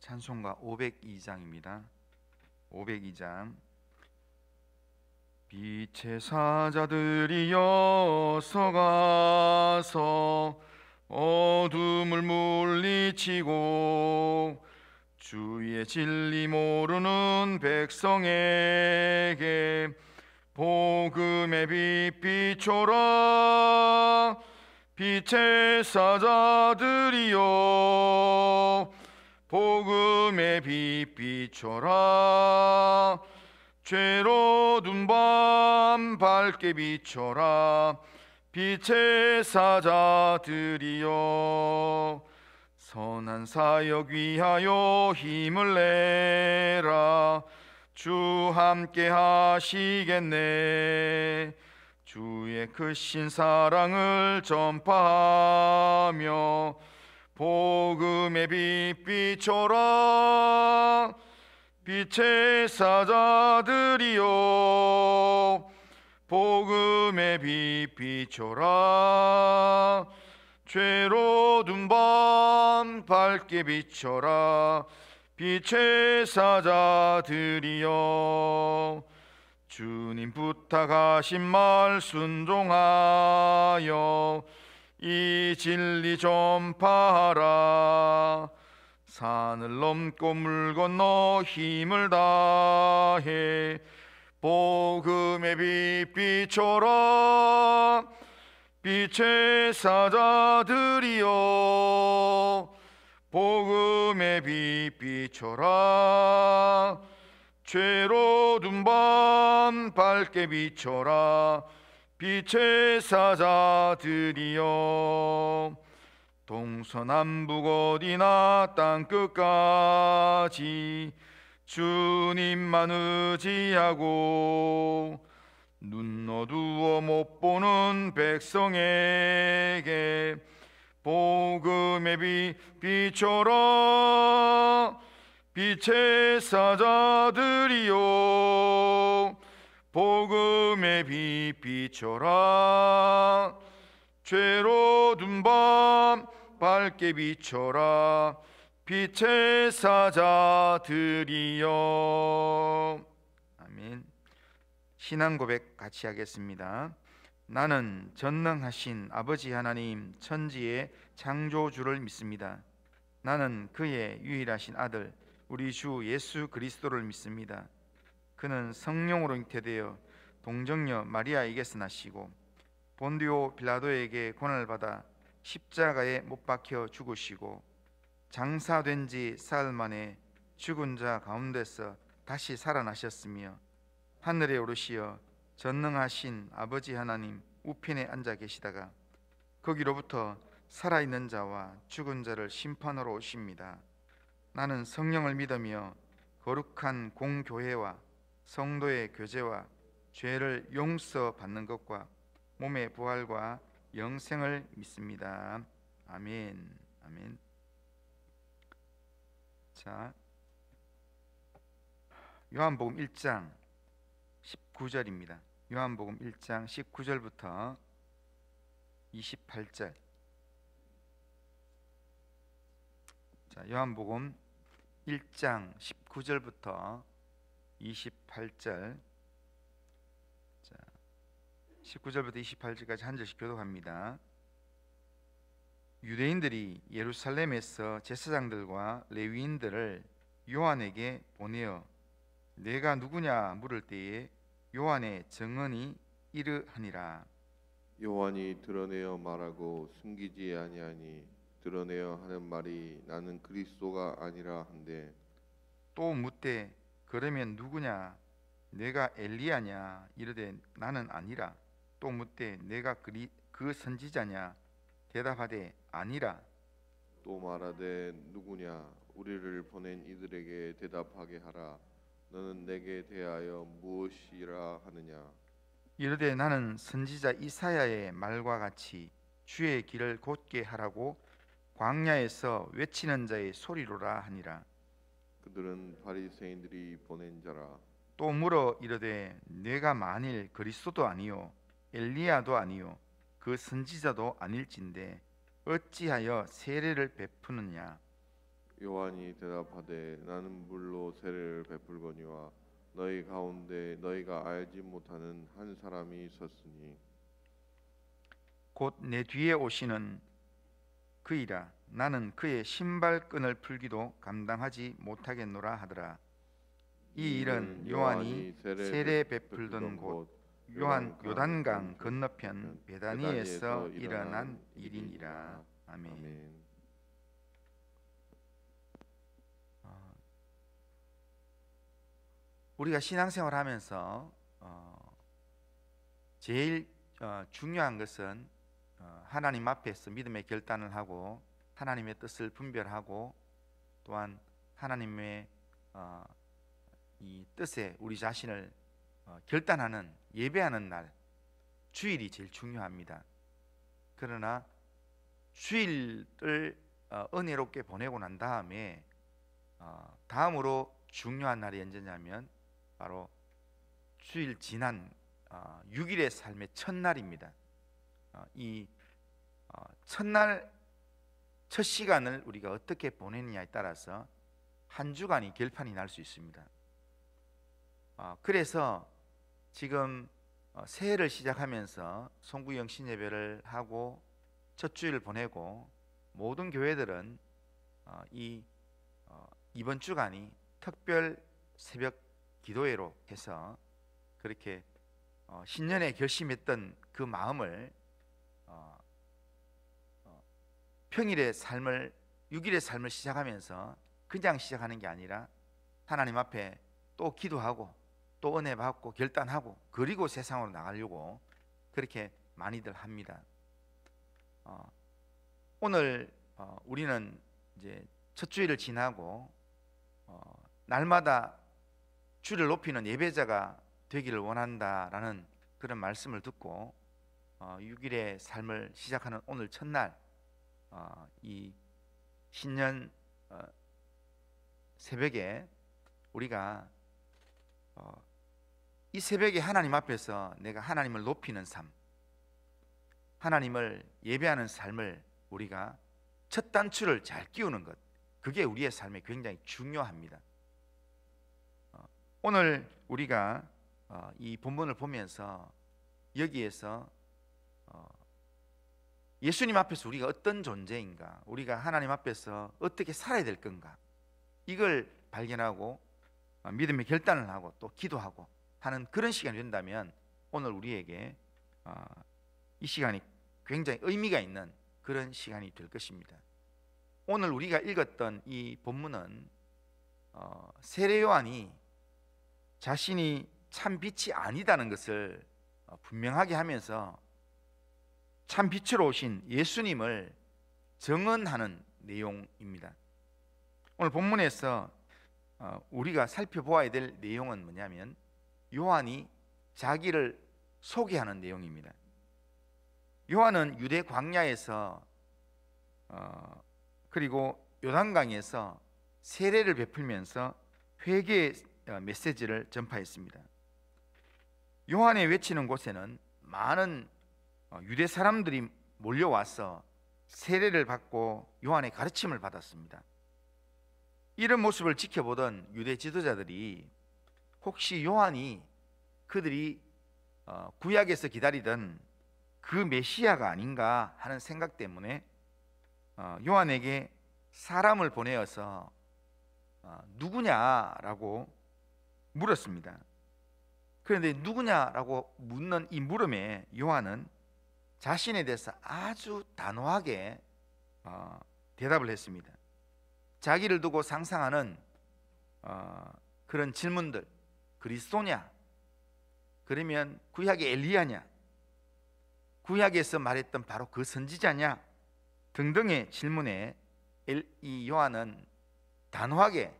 찬송가 502장입니다. 502장. 빛의 사자들이여 서가서 어둠을 물리치고 주의 진리 모르는 백성에게 복음의 빛 비춰라. 빛의 사자들이여 복음의 빛 비춰라. 죄로둔 밤 밝게 비춰라. 빛의 사자들이여 선한 사역 위하여 힘을 내라. 주 함께 하시겠네. 주의 크신 사랑을 전파하며 복음의 빛 비춰라. 빛의 사자들이여 복음의 빛 비춰라. 죄로둔 밤 밝게 비춰라. 빛의 사자들이여 주님 부탁하신 말 순종하여 이 진리 전파하라. 산을 넘고 물 건너 힘을 다해 복음의 빛 비춰라. 빛의 사자들이여 복음의 빛 비춰라. 죄로둔 밤 밝게 비춰라. 빛의 사자들이여 동서남북 어디나 땅끝까지 주님만 의지하고 눈 어두워 못 보는 백성에게 복음의 빛 비춰라. 빛의 사자들이여 복음의 빛 비춰라. 죄로둔 밤 밝게 비춰라. 빛의 사자들이여. 아멘. 신앙 고백 같이 하겠습니다. 나는 전능하신 아버지 하나님 천지의 창조주를 믿습니다. 나는 그의 유일하신 아들 우리 주 예수 그리스도를 믿습니다. 그는 성령으로 잉태되어 동정녀 마리아에게서 나시고 본디오 빌라도에게 고난을 받아 십자가에 못 박혀 죽으시고 장사된 지 사흘 만에 죽은 자 가운데서 다시 살아나셨으며 하늘에 오르시어 전능하신 아버지 하나님 우편에 앉아 계시다가 거기로부터 살아있는 자와 죽은 자를 심판하러 오십니다. 나는 성령을 믿으며 거룩한 공교회와 성도의 교제와 죄를 용서받는 것과 몸의 부활과 영생을 믿습니다. 아멘. 아멘. 자, 요한복음 1장 19절입니다. 요한복음 1장 19절부터 28절. 자, 요한복음 1장 19절부터 28절. 자, 19절부터 28절까지 한 절씩 교독합니다. 유대인들이 예루살렘에서 제사장들과 레위인들을 요한에게 보내어 내가 누구냐 물을 때에 요한의 증언이 이르하니라. 요한이 드러내어 말하고 숨기지 아니하니 드러내어 하는 말이 나는 그리스도가 아니라 한데 또 묻되 그러면 누구냐 내가 엘리야냐 이르되 나는 아니라. 또 묻되 내가 그 선지자냐 대답하되 아니라. 또 말하되 누구냐 우리를 보낸 이들에게 대답하게 하라. 너는 내게 대하여 무엇이라 하느냐. 이르되 나는 선지자 이사야의 말과 같이 주의 길을 곧게 하라고 광야에서 외치는 자의 소리로라 하니라. 그들은 바리새인들이 보낸 자라. 또 물어 이르되 내가 만일 그리스도도 아니요 엘리야도 아니요 그 선지자도 아닐진데 어찌하여 세례를 베푸느냐. 요한이 대답하되 나는 물로 세례를 베풀거니와 너희 가운데 너희가 알지 못하는 한 사람이 있었으니 곧 내 뒤에 오시는 그이라. 나는 그의 신발끈을 풀기도 감당하지 못하겠노라 하더라. 이 일은 요한이 세례 베풀던 곳 요단강 건너편 베다니에서 일어난 일이니라. 아멘. 아멘. 우리가 신앙생활하면서 제일 중요한 것은 하나님 앞에서 믿음의 결단을 하고 하나님의 뜻을 분별하고 또한 하나님의 이 뜻에 우리 자신을 결단하는 예배하는 날 주일이 제일 중요합니다. 그러나 주일을 은혜롭게 보내고 난 다음에 다음으로 중요한 날이 언제냐면 바로 주일 지난 6일의 삶의 첫날입니다. 이 첫날 첫 시간을 우리가 어떻게 보내느냐에 따라서 한 주간이 결판이 날 수 있습니다. 그래서 지금 새해를 시작하면서 송구영 신예배를 하고 첫 주일을 보내고 모든 교회들은 이번 주간이 특별 새벽 기도회로 해서 그렇게 신년에 결심했던 그 마음을 평일의 삶을 6일의 삶을 시작하면서 그냥 시작하는 게 아니라 하나님 앞에 또 기도하고 또 은혜 받고 결단하고 그리고 세상으로 나가려고 그렇게 많이들 합니다. 오늘 우리는 이제 첫 주일을 지나고 날마다 주를 높이는 예배자가 되기를 원한다라는 그런 말씀을 듣고 6일의 삶을 시작하는 오늘 첫날 이 신년 새벽에 우리가 이 새벽에 하나님 앞에서 내가 하나님을 높이는 삶, 하나님을 예배하는 삶을 우리가 첫 단추를 잘 끼우는 것, 그게 우리의 삶에 굉장히 중요합니다. 오늘 우리가 이 본문을 보면서 여기에서 예수님 앞에서 우리가 어떤 존재인가, 우리가 하나님 앞에서 어떻게 살아야 될 건가, 이걸 발견하고 믿음의 결단을 하고 또 기도하고 하는 그런 시간이 된다면 오늘 우리에게 이 시간이 굉장히 의미가 있는 그런 시간이 될 것입니다. 오늘 우리가 읽었던 이 본문은 세례 요한이 자신이 참 빛이 아니다는 것을 분명하게 하면서 참 빛으로 오신 예수님을 증언하는 내용입니다. 오늘 본문에서 우리가 살펴보아야 될 내용은 뭐냐면 요한이 자기를 소개하는 내용입니다. 요한은 유대 광야에서 그리고 요단강에서 세례를 베풀면서 회개의 메시지를 전파했습니다. 요한의 외치는 곳에는 많은 유대 사람들이 몰려와서 세례를 받고 요한의 가르침을 받았습니다. 이런 모습을 지켜보던 유대 지도자들이 혹시 요한이 그들이 구약에서 기다리던 그 메시아가 아닌가 하는 생각 때문에 요한에게 사람을 보내어서 누구냐라고 물었습니다. 그런데 누구냐라고 묻는 이 물음에 요한은 자신에 대해서 아주 단호하게 대답을 했습니다. 자기를 두고 상상하는 그런 질문들, 그리스도냐? 그러면 구약의 엘리야냐? 구약에서 말했던 바로 그 선지자냐? 등등의 질문에 이 요한은 단호하게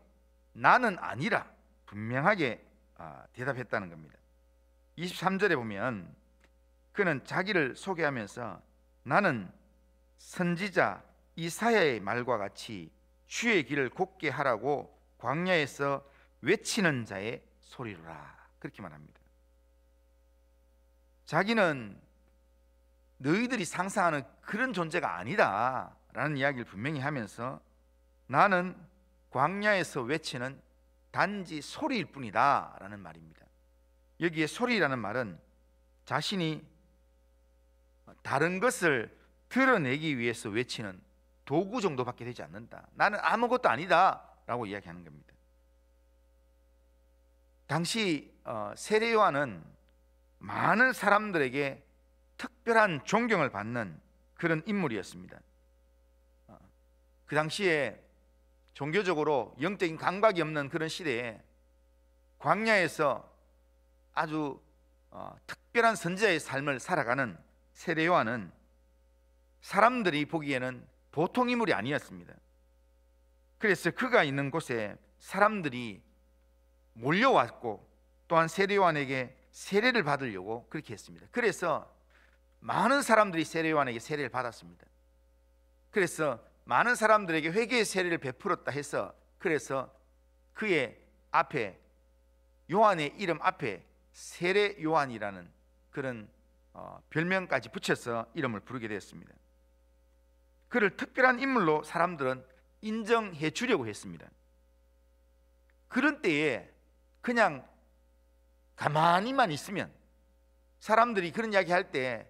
나는 아니라 분명하게 대답했다는 겁니다. 23절에 보면 그는 자기를 소개하면서 나는 선지자 이사야의 말과 같이 주의 길을 곧게 하라고 광야에서 외치는 자의 소리로라, 그렇게 말합니다. 자기는 너희들이 상상하는 그런 존재가 아니다 라는 이야기를 분명히 하면서 나는 광야에서 외치는 단지 소리일 뿐이다 라는 말입니다. 여기에 소리라는 말은 자신이 다른 것을 드러내기 위해서 외치는 도구 정도밖에 되지 않는다. 나는 아무것도 아니다 라고 이야기하는 겁니다. 당시 세례 요한은 많은 사람들에게 특별한 존경을 받는 그런 인물이었습니다. 그 당시에 종교적으로 영적인 감각이 없는 그런 시대에 광야에서 아주 특별한 선지자의 삶을 살아가는 세례 요한은 사람들이 보기에는 보통 인물이 아니었습니다. 그래서 그가 있는 곳에 사람들이 몰려왔고 또한 세례 요한에게 세례를 받으려고 그렇게 했습니다. 그래서 많은 사람들이 세례 요한에게 세례를 받았습니다. 그래서 많은 사람들에게 회개의 세례를 베풀었다 해서 그래서 그의 앞에 요한의 이름 앞에 세례 요한이라는 그런 별명까지 붙여서 이름을 부르게 되었습니다. 그를 특별한 인물로 사람들은 인정해 주려고 했습니다. 그런 때에 그냥 가만히만 있으면 사람들이 그런 이야기 할 때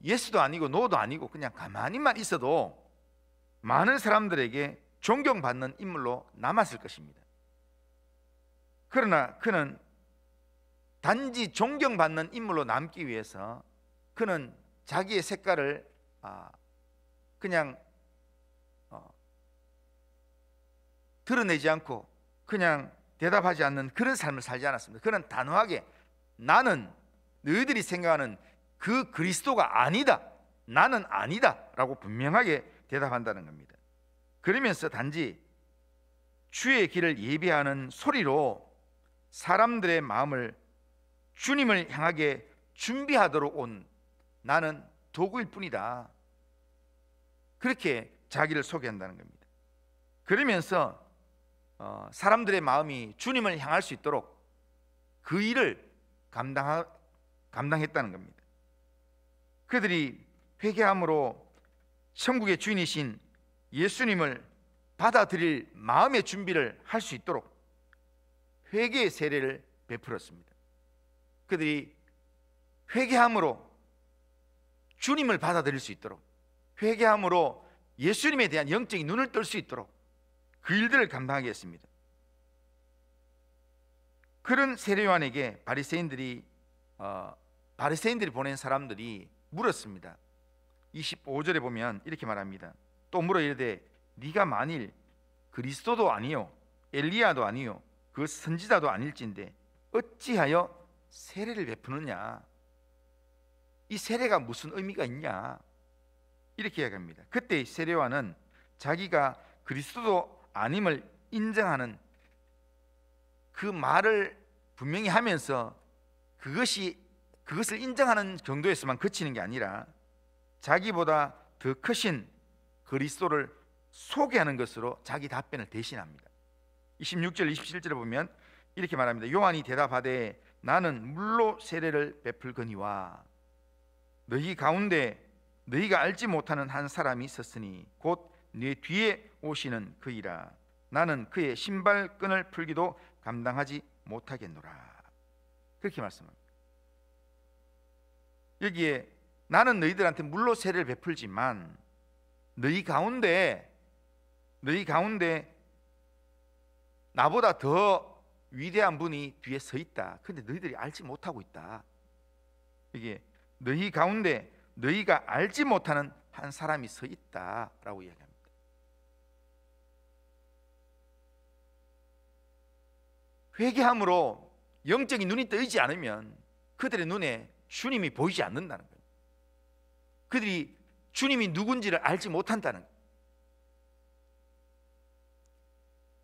예스도 아니고 노도 아니고 그냥 가만히만 있어도 많은 사람들에게 존경받는 인물로 남았을 것입니다. 그러나 그는 단지 존경받는 인물로 남기 위해서 그는 자기의 색깔을 그냥 드러내지 않고 그냥 대답하지 않는 그런 삶을 살지 않았습니다. 그는 단호하게 나는 너희들이 생각하는 그 그리스도가 아니다, 나는 아니다 라고 분명하게 대답한다는 겁니다. 그러면서 단지 주의 길을 예비하는 소리로 사람들의 마음을 주님을 향하게 준비하도록 온 나는 도구일 뿐이다, 그렇게 자기를 소개한다는 겁니다. 그러면서 사람들의 마음이 주님을 향할 수 있도록 그 일을 감당했다는 겁니다. 그들이 회개함으로 천국의 주인이신 예수님을 받아들일 마음의 준비를 할 수 있도록 회개의 세례를 베풀었습니다. 그들이 회개함으로 주님을 받아들일 수 있도록, 회개함으로 예수님에 대한 영적인 눈을 뜰 수 있도록 그 일들을 감당하게 했습니다. 그런 세례 요한에게 바리새인들이 보낸 사람들이 물었습니다. 25절에 보면 이렇게 말합니다. 또 물어 이르되 네가 만일 그리스도도 아니요 엘리야도 아니요 그 선지자도 아닐진데 어찌하여 세례를 베푸느냐, 이 세례가 무슨 의미가 있냐, 이렇게 이야기합니다. 그때 세례 요한은 자기가 그리스도도 아님을 인정하는 그 말을 분명히 하면서 그것을 인정하는 정도에서만 그치는 게 아니라 자기보다 더 크신 그리스도를 소개하는 것으로 자기 답변을 대신합니다. 26절 27절에 보면 이렇게 말합니다. 요한이 대답하되 나는 물로 세례를 베풀거니와 너희 가운데 너희가 알지 못하는 한 사람이 있었으니 곧 네 뒤에 오시는 그이라. 나는 그의 신발끈을 풀기도 감당하지 못하겠노라. 그렇게 말씀합니다. 여기에 나는 너희들한테 물로 세례를 베풀지만 너희 가운데 나보다 더 위대한 분이 뒤에 서 있다. 근데 너희들이 알지 못하고 있다. 이게 너희 가운데 너희가 알지 못하는 한 사람이 서 있다라고 이야기합니다. 회개함으로 영적인 눈이 뜨이지 않으면 그들의 눈에 주님이 보이지 않는다는 거예요. 그들이 주님이 누군지를 알지 못한다는 거예요.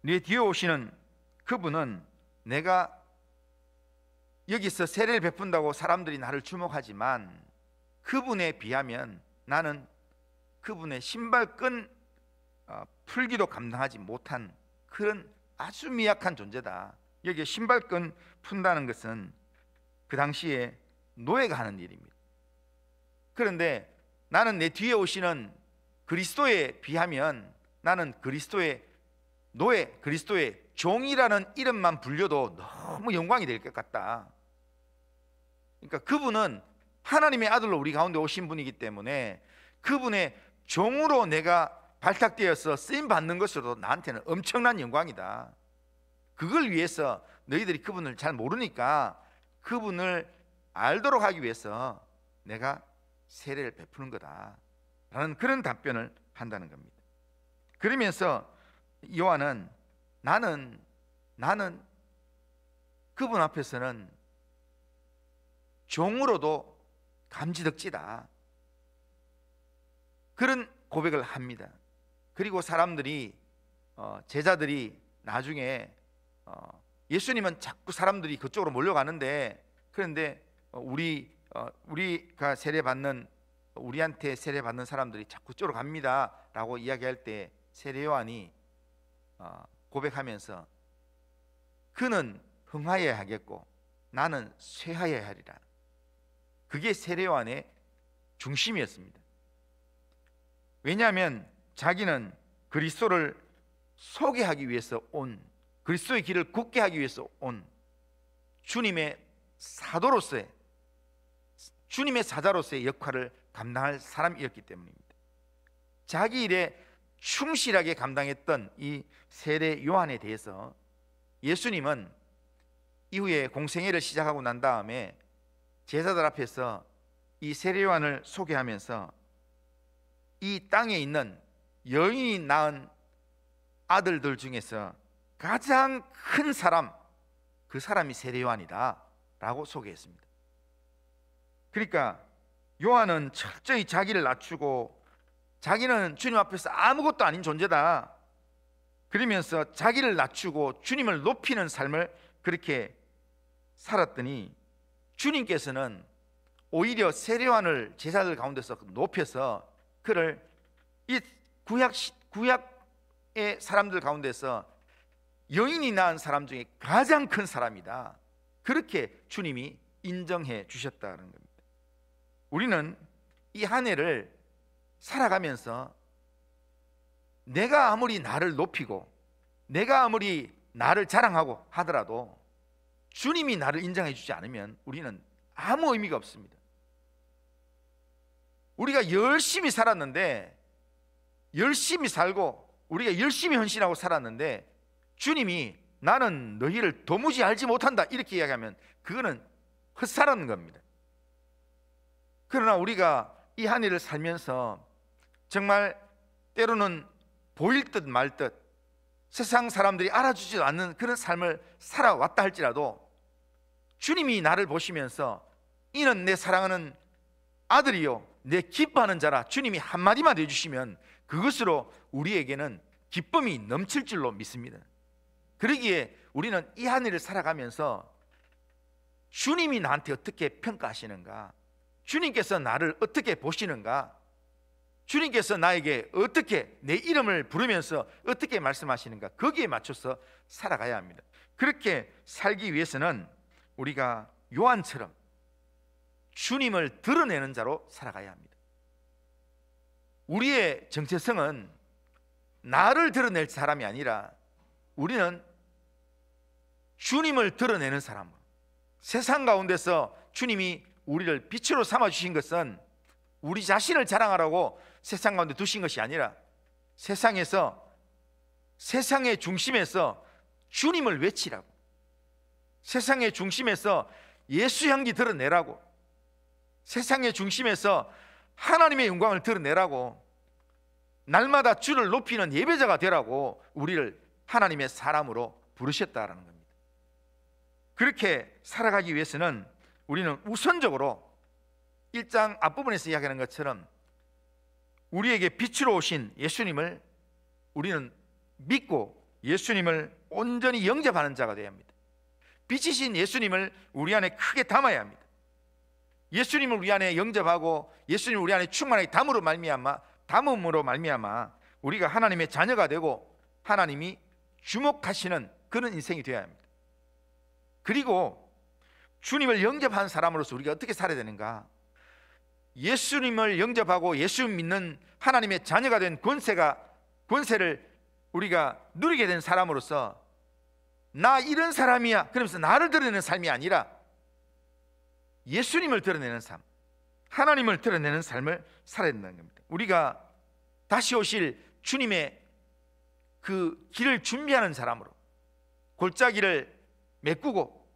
네 뒤에 오시는 그분은 내가 여기서 세례를 베푼다고 사람들이 나를 주목하지만 그분에 비하면 나는 그분의 신발끈 풀기도 감당하지 못한 그런 아주 미약한 존재다. 여기에 신발끈 푼다는 것은 그 당시에 노예가 하는 일입니다. 그런데 나는 내 뒤에 오시는 그리스도에 비하면 나는 그리스도의 노예, 그리스도의 종이라는 이름만 불려도 너무 영광이 될 것 같다. 그러니까 그분은 하나님의 아들로 우리 가운데 오신 분이기 때문에 그분의 종으로 내가 발탁되어서 쓰임 받는 것으로도 나한테는 엄청난 영광이다. 그걸 위해서 너희들이 그분을 잘 모르니까 그분을 알도록 하기 위해서 내가 세례를 베푸는 거다 라는 그런 답변을 한다는 겁니다. 그러면서 요한은 나는 그분 앞에서는 종으로도 감지덕지다, 그런 고백을 합니다. 그리고 사람들이 제자들이 나중에 예수님은 자꾸 사람들이 그쪽으로 몰려가는데, 그런데 우리가 세례받는, 우리한테 세례받는 사람들이 자꾸 그쪽으로 갑니다 라고 이야기할 때 세례 요한이 고백하면서 그는 흥하여야 하겠고 나는 쇠하여야 하리라. 그게 세례 요한의 중심이었습니다. 왜냐하면 자기는 그리스도를 소개하기 위해서 온, 그리스도의 길을 굽게 하기 위해서 온 주님의 사도로서의, 주님의 사자로서의 역할을 감당할 사람이었기 때문입니다. 자기 일에 충실하게 감당했던 이 세례 요한에 대해서 예수님은 이후에 공생애를 시작하고 난 다음에 제자들 앞에서 이 세례 요한을 소개하면서 이 땅에 있는 여인이 낳은 아들들 중에서 가장 큰 사람, 그 사람이 세례 요한이다 라고 소개했습니다. 그러니까 요한은 철저히 자기를 낮추고 자기는 주님 앞에서 아무것도 아닌 존재다, 그러면서 자기를 낮추고 주님을 높이는 삶을 그렇게 살았더니 주님께서는 오히려 세례 요한을 제자들 가운데서 높여서 그를 이 구약의 사람들 가운데서 여인이 낳은 사람 중에 가장 큰 사람이다, 그렇게 주님이 인정해 주셨다는 겁니다. 우리는 이 한 해를 살아가면서 내가 아무리 나를 높이고 내가 아무리 나를 자랑하고 하더라도 주님이 나를 인정해 주지 않으면 우리는 아무 의미가 없습니다. 우리가 열심히 살았는데, 열심히 살고 우리가 열심히 헌신하고 살았는데 주님이 나는 너희를 도무지 알지 못한다 이렇게 이야기하면 그거는 헛살았는 겁니다. 그러나 우리가 이 한 해를 살면서 정말 때로는 보일 듯 말 듯 세상 사람들이 알아주지도 않는 그런 삶을 살아왔다 할지라도 주님이 나를 보시면서 이는 내 사랑하는 아들이요 내 기뻐하는 자라, 주님이 한마디만 해주시면 그것으로 우리에게는 기쁨이 넘칠 줄로 믿습니다. 그러기에 우리는 이 한 해를 살아가면서 주님이 나한테 어떻게 평가하시는가, 주님께서 나를 어떻게 보시는가, 주님께서 나에게 어떻게 내 이름을 부르면서 어떻게 말씀하시는가, 거기에 맞춰서 살아가야 합니다. 그렇게 살기 위해서는 우리가 요한처럼 주님을 드러내는 자로 살아가야 합니다. 우리의 정체성은 나를 드러낼 사람이 아니라 우리는 주님을 드러내는 사람으로, 세상 가운데서 주님이 우리를 빛으로 삼아주신 것은 우리 자신을 자랑하라고 세상 가운데 두신 것이 아니라 세상의 중심에서 주님을 외치라고, 세상의 중심에서 예수 향기 드러내라고, 세상의 중심에서 하나님의 영광을 드러내라고, 날마다 주를 높이는 예배자가 되라고 우리를 하나님의 사람으로 부르셨다라는 겁니다. 그렇게 살아가기 위해서는 우리는 우선적으로 1장 앞부분에서 이야기하는 것처럼 우리에게 빛으로 오신 예수님을 우리는 믿고 예수님을 온전히 영접하는 자가 되어야 합니다. 빛이신 예수님을 우리 안에 크게 담아야 합니다. 예수님을 우리 안에 영접하고 예수님을 우리 안에 충만하게 담음으로 말미암아 우리가 하나님의 자녀가 되고 하나님이 주목하시는 그런 인생이 되어야 합니다. 그리고 주님을 영접한 사람으로서 우리가 어떻게 살아야 되는가? 예수님을 영접하고 예수 믿는 하나님의 자녀가 된 권세를 우리가 누리게 된 사람으로서 나 이런 사람이야 그러면서 나를 드러내는 삶이 아니라 예수님을 드러내는 삶, 하나님을 드러내는 삶을 살아야 된다는 겁니다. 우리가 다시 오실 주님의 그 길을 준비하는 사람으로 골짜기를 메꾸고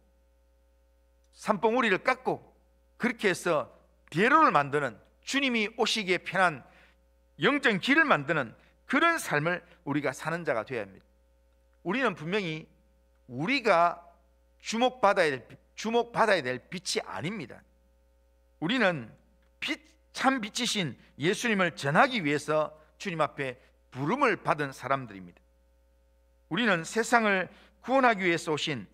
산봉우리를 깎고 그렇게 해서 대로를 만드는, 주님이 오시기에 편한 영적 길을 만드는 그런 삶을 우리가 사는 자가 되어야 합니다. 우리는 분명히 우리가 주목받아야 될 빛이 아닙니다. 우리는 참 빛이신 예수님을 전하기 위해서 주님 앞에 부름을 받은 사람들입니다. 우리는 세상을 구원하기 위해서 오신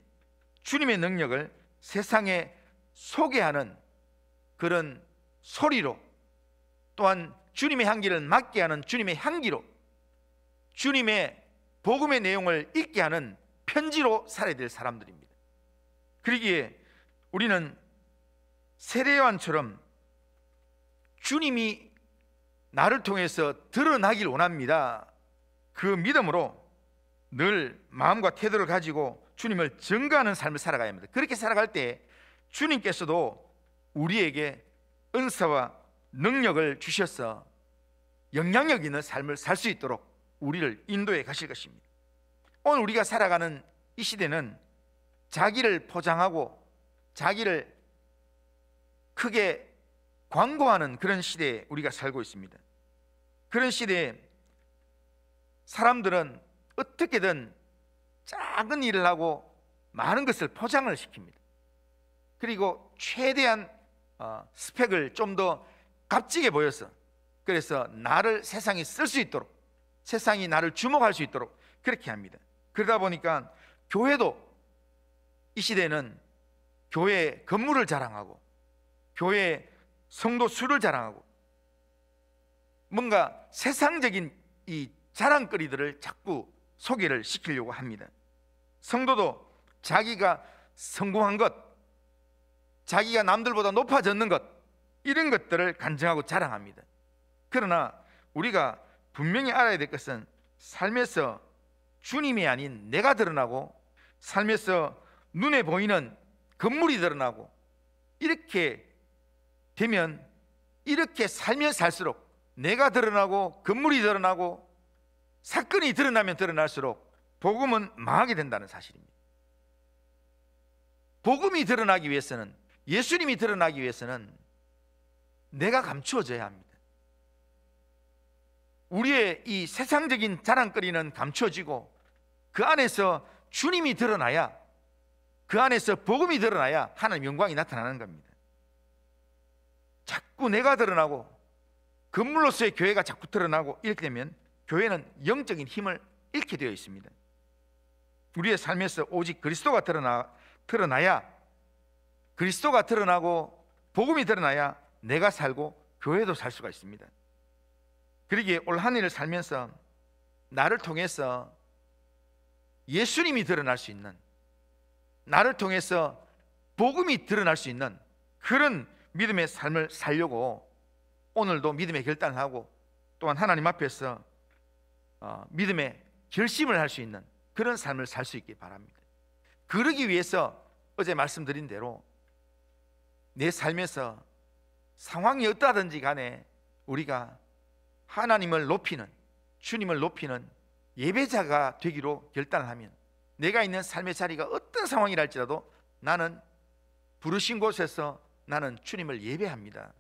주님의 능력을 세상에 소개하는 그런 소리로, 또한 주님의 향기를 맡게 하는 주님의 향기로, 주님의 복음의 내용을 읽게 하는 편지로 살아야 될 사람들입니다. 그러기에 우리는 세례요한처럼 주님이 나를 통해서 드러나길 원합니다. 그 믿음으로 늘 마음과 태도를 가지고 주님을 증거하는 삶을 살아가야 합니다. 그렇게 살아갈 때 주님께서도 우리에게 은사와 능력을 주셔서 영향력 있는 삶을 살 수 있도록 우리를 인도해 가실 것입니다. 오늘 우리가 살아가는 이 시대는 자기를 포장하고 자기를 크게 광고하는 그런 시대에 우리가 살고 있습니다. 그런 시대에 사람들은 어떻게든 작은 일을 하고 많은 것을 포장을 시킵니다. 그리고 최대한 스펙을 좀 더 값지게 보여서, 그래서 나를 세상에 쓸 수 있도록, 세상이 나를 주목할 수 있도록 그렇게 합니다. 그러다 보니까 교회도 이 시대는 교회 건물을 자랑하고 교회 성도 수를 자랑하고 뭔가 세상적인 이 자랑거리들을 자꾸 소개를 시키려고 합니다. 성도도 자기가 성공한 것, 자기가 남들보다 높아졌는 것, 이런 것들을 간증하고 자랑합니다. 그러나 우리가 분명히 알아야 될 것은 삶에서 주님이 아닌 내가 드러나고, 삶에서 눈에 보이는 건물이 드러나고, 이렇게 되면, 이렇게 살면 살수록 내가 드러나고 건물이 드러나고 사건이 드러나면 드러날수록 복음은 망하게 된다는 사실입니다. 복음이 드러나기 위해서는, 예수님이 드러나기 위해서는 내가 감추어져야 합니다. 우리의 이 세상적인 자랑거리는 감추어지고 그 안에서 주님이 드러나야, 그 안에서 복음이 드러나야 하나님의 영광이 나타나는 겁니다. 자꾸 내가 드러나고 건물로서의 교회가 자꾸 드러나고 이렇게 되면 교회는 영적인 힘을 잃게 되어 있습니다. 우리의 삶에서 오직 그리스도가 드러나야, 그리스도가 드러나고 복음이 드러나야 내가 살고 교회도 살 수가 있습니다. 그러기에 올 한 해를 살면서 나를 통해서 예수님이 드러날 수 있는, 나를 통해서 복음이 드러날 수 있는 그런 믿음의 삶을 살려고 오늘도 믿음의 결단을 하고, 또한 하나님 앞에서 믿음의 결심을 할 수 있는 그런 삶을 살 수 있기 바랍니다. 그러기 위해서 어제 말씀드린 대로 내 삶에서 상황이 어떠하든지 간에 우리가 하나님을 높이는, 주님을 높이는 예배자가 되기로 결단을 하면, 내가 있는 삶의 자리가 어떤 상황이라 할지라도 나는 부르신 곳에서 나는 주님을 예배합니다.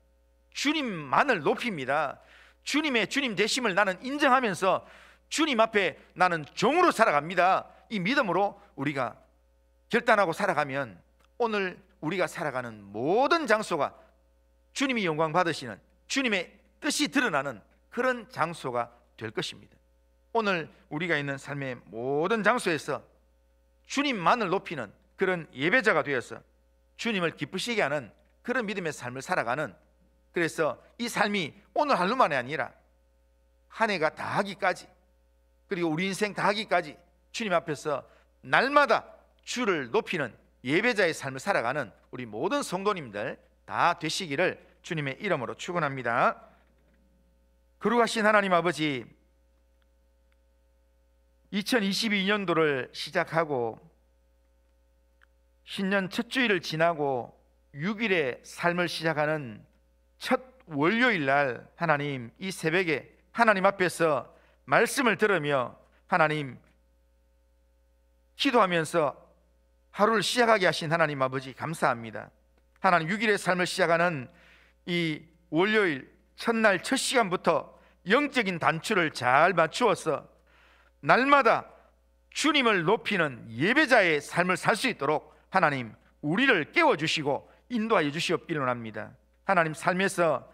주님만을 높입니다. 주님의 주님 되심을 나는 인정하면서 주님 앞에 나는 종으로 살아갑니다. 이 믿음으로 우리가 결단하고 살아가면 오늘 우리가 살아가는 모든 장소가 주님이 영광 받으시는, 주님의 뜻이 드러나는 그런 장소가 될 것입니다. 오늘 우리가 있는 삶의 모든 장소에서 주님만을 높이는 그런 예배자가 되어서 주님을 기쁘시게 하는 그런 믿음의 삶을 살아가는, 그래서 이 삶이 오늘 하루만이 아니라 한 해가 다 하기까지, 그리고 우리 인생 다 하기까지 주님 앞에서 날마다 주를 높이는 예배자의 삶을 살아가는 우리 모든 성도님들 다 되시기를 주님의 이름으로 축원합니다. 거룩하신 하나님 아버지, 2022년도를 시작하고 신년 첫 주일을 지나고 6일의 삶을 시작하는 첫 월요일 날 하나님, 이 새벽에 하나님 앞에서 말씀을 들으며 하나님 기도하면서 하루를 시작하게 하신 하나님 아버지 감사합니다. 하나님, 6일의 삶을 시작하는 이 월요일 첫날 첫 시간부터 영적인 단추를 잘 맞추어서 날마다 주님을 높이는 예배자의 삶을 살 수 있도록 하나님 우리를 깨워주시고 인도하여 주시옵기를 원합니다. 하나님, 삶에서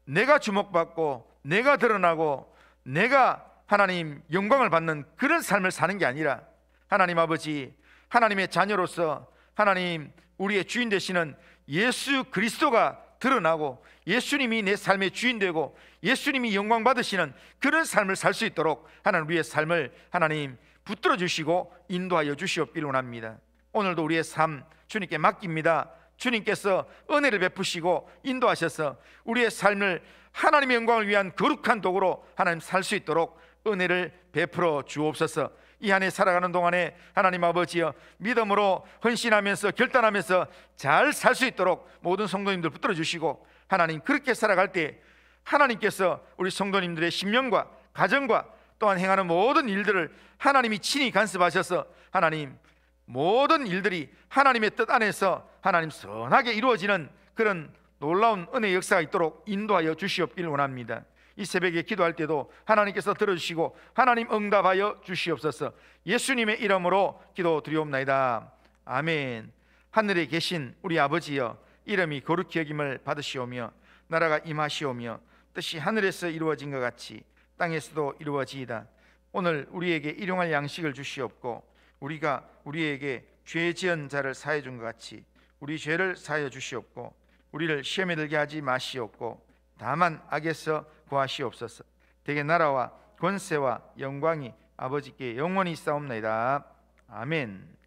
내가 주목받고 내가 드러나고 내가 하나님 영광을 받는 그런 삶을 사는 게 아니라 하나님 아버지, 하나님의 자녀로서 하나님 우리의 주인 되시는 예수 그리스도가 드러나고 예수님이 내 삶의 주인 되고 예수님이 영광 받으시는 그런 삶을 살 수 있도록 하나님 우리의 삶을 하나님 붙들어 주시고 인도하여 주시옵기를 원합니다. 오늘도 우리의 삶 주님께 맡깁니다. 주님께서 은혜를 베푸시고 인도하셔서 우리의 삶을 하나님의 영광을 위한 거룩한 도구로 하나님 살 수 있도록 은혜를 베풀어 주옵소서. 이 한 해 살아가는 동안에 하나님 아버지여, 믿음으로 헌신하면서 결단하면서 잘 살 수 있도록 모든 성도님들 붙들어 주시고 하나님 그렇게 살아갈 때 하나님께서 우리 성도님들의 심령과 가정과 또한 행하는 모든 일들을 하나님이 친히 간섭하셔서 하나님 모든 일들이 하나님의 뜻 안에서 하나님 선하게 이루어지는 그런 놀라운 은혜의 역사가 있도록 인도하여 주시옵기를 원합니다. 이 새벽에 기도할 때도 하나님께서 들어주시고 하나님 응답하여 주시옵소서. 예수님의 이름으로 기도드리옵나이다. 아멘. 하늘에 계신 우리 아버지여, 이름이 거룩히 여김을 받으시오며 나라가 임하시오며 뜻이 하늘에서 이루어진 것 같이 땅에서도 이루어지이다. 오늘 우리에게 일용할 양식을 주시옵고 우리가 우리에게 죄 지은 자를 사해 준 것 같이 우리 죄를 사하여 주시옵고 우리를 시험에 들게 하지 마시옵고 다만 악에서 구하시옵소서. 대개 나라와 권세와 영광이 아버지께 영원히 있사옵나이다. 아멘.